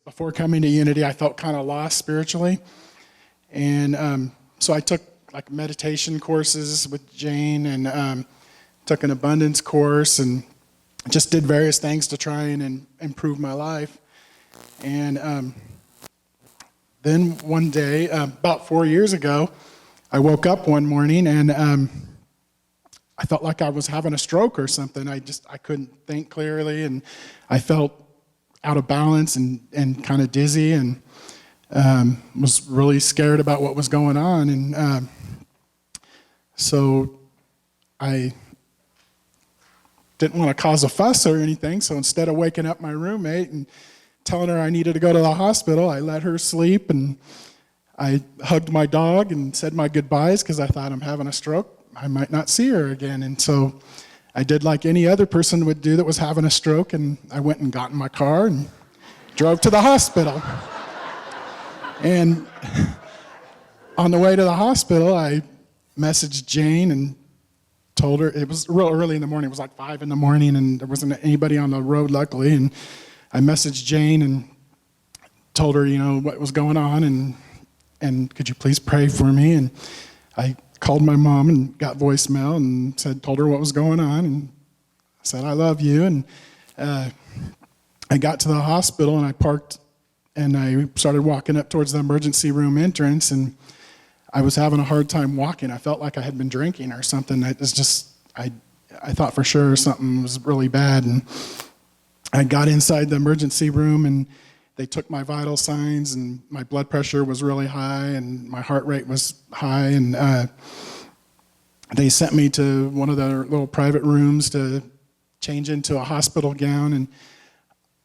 before coming to Unity, I felt kind of lost spiritually. And so I took like meditation courses with Jane and took an abundance course and just did various things to try and improve my life. And then one day, about 4 years ago, I woke up one morning and I felt like I was having a stroke or something. I couldn't think clearly, and I felt out of balance and kind of dizzy, and was really scared about what was going on. And so I didn't want to cause a fuss or anything, so instead of waking up my roommate and telling her I needed to go to the hospital, I let her sleep, and I hugged my dog and said my goodbyes because I thought I'm having a stroke. I might not see her again. And so I did like any other person would do that was having a stroke, and I went and got in my car and drove to the hospital. And on the way to the hospital, I messaged Jane and told her, it was real early in the morning, it was like 5 in the morning, and there wasn't anybody on the road, luckily. And I messaged Jane and told her, what was going on, and could you please pray for me? And I called my mom and got voicemail and told her what was going on, and I said, I love you. And I got to the hospital and I parked and I started walking up towards the emergency room entrance, and I was having a hard time walking. I felt like I had been drinking or something. It was just, I thought for sure something was really bad. And I got inside the emergency room and they took my vital signs, and my blood pressure was really high and my heart rate was high. And they sent me to one of their little private rooms to change into a hospital gown. And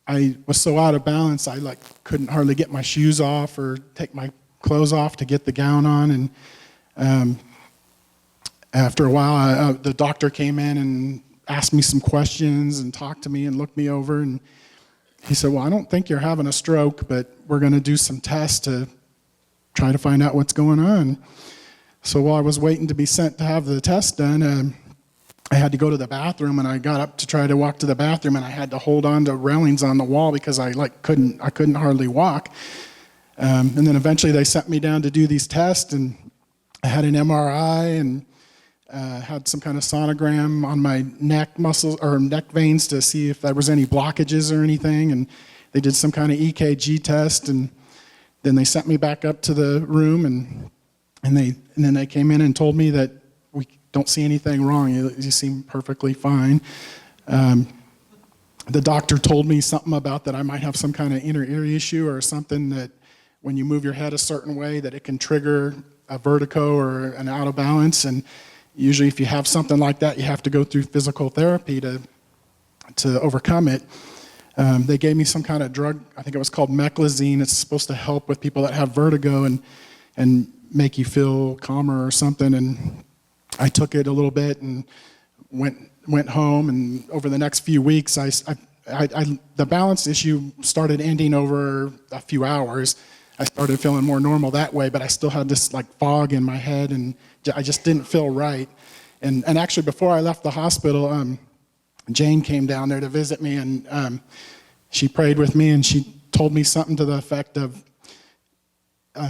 I was so out of balance, I couldn't hardly get my shoes off or take my clothes off to get the gown on. And after a while, the doctor came in and asked me some questions and talked to me and looked me over, and he said, well, I don't think you're having a stroke, but we're going to do some tests to try to find out what's going on. So while I was waiting to be sent to have the test done, I had to go to the bathroom, and I got up to try to walk to the bathroom, and I had to hold on to railings on the wall because I couldn't hardly walk. And then eventually they sent me down to do these tests, and I had an MRI and had some kind of sonogram on my neck muscles or neck veins to see if there was any blockages or anything. And they did some kind of EKG test, and then they sent me back up to the room, and then they came in and told me that we don't see anything wrong. You seem perfectly fine. The doctor told me something about that I might have some kind of inner ear issue or something, that when you move your head a certain way that it can trigger a vertigo or an out of balance. And usually if you have something like that, you have to go through physical therapy to overcome it. They gave me some kind of drug, I think it was called meclizine. It's supposed to help with people that have vertigo and make you feel calmer or something. And I took it a little bit and went home, and over the next few weeks, the balance issue started ending over a few hours. I started feeling more normal that way, but I still had this fog in my head, and I just didn't feel right. And actually, before I left the hospital, Jane came down there to visit me, and she prayed with me, and she told me something to the effect of,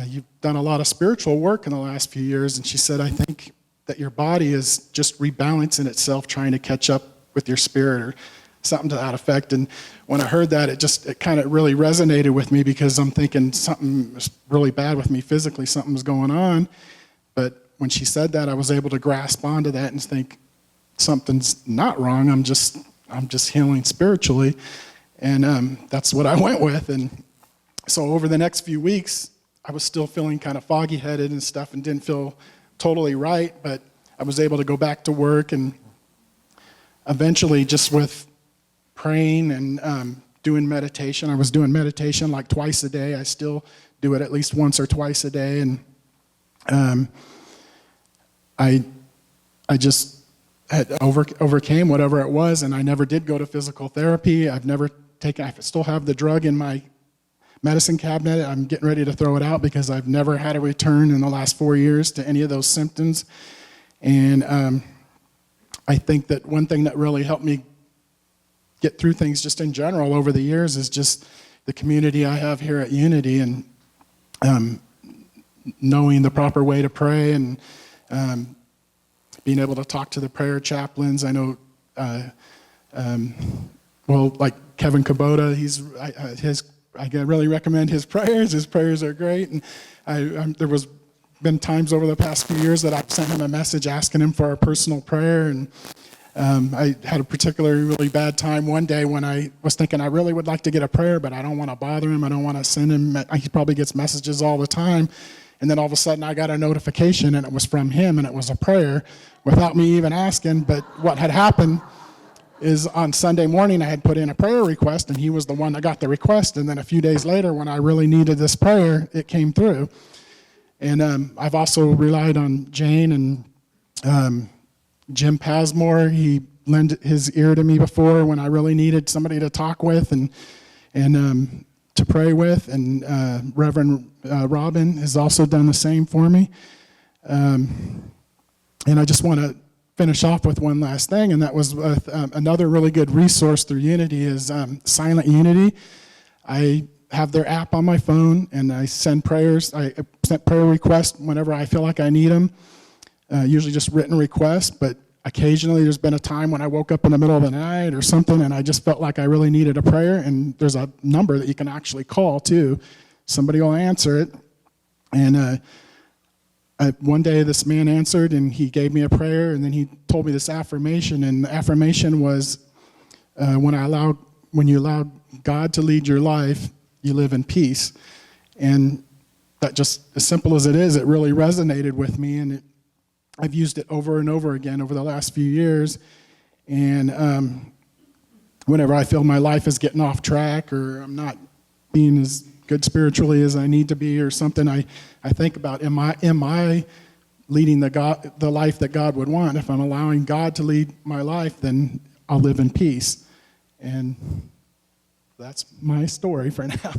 you've done a lot of spiritual work in the last few years, and she said, I think that your body is just rebalancing itself, trying to catch up with your spirit, or something to that effect. And when I heard that, it kind of really resonated with me, because I'm thinking something is really bad with me physically, something's going on. But when she said that, I was able to grasp onto that and think, something's not wrong, I'm just healing spiritually. And that's what I went with. And so over the next few weeks, I was still feeling kind of foggy-headed and stuff and didn't feel totally right, but I was able to go back to work, and eventually, just with praying and doing meditation, I was doing meditation like twice a day. I still do it at least once or twice a day, and I just had overcame whatever it was, and I never did go to physical therapy. I still have the drug in my medicine cabinet. I'm getting ready to throw it out because I've never had a return in the last 4 years to any of those symptoms. And I think that one thing that really helped me get through things just in general over the years is just the community I have here at Unity, and knowing the proper way to pray, and being able to talk to the prayer chaplains. I know, like Kevin Kubota, I really recommend his prayers. His prayers are great, and there was been times over the past few years that I've sent him a message asking him for a personal prayer, and I had a particularly really bad time one day when I was thinking I really would like to get a prayer, but I don't want to bother him. I don't want to send him. He probably gets messages all the time. And then all of a sudden I got a notification, and it was from him, and it was a prayer without me even asking. But what had happened is on Sunday morning I had put in a prayer request, and he was the one that got the request. And then a few days later, when I really needed this prayer, it came through. And I've also relied on Jane and Jim Pasmore. He lent his ear to me before when I really needed somebody to talk with and to pray with. And Reverend Robin has also done the same for me. And I just want to finish off with one last thing, and that was another really good resource through Unity is Silent Unity. I have their app on my phone, and I send prayers. I sent prayer requests whenever I feel like I need them, usually just written requests, but occasionally there's been a time when I woke up in the middle of the night or something, and I just felt like I really needed a prayer, and there's a number that you can actually call, too. Somebody will answer it, and one day this man answered, and he gave me a prayer, and then he told me this affirmation, and the affirmation was, when you allow God to lead your life, you live in peace. And that, just as simple as it is, it really resonated with me, and I've used it over and over again over the last few years. And whenever I feel my life is getting off track, or I'm not being as good spiritually as I need to be or something, I think about, am I leading the life that God would want? If I'm allowing God to lead my life, then I'll live in peace. And that's my story for now.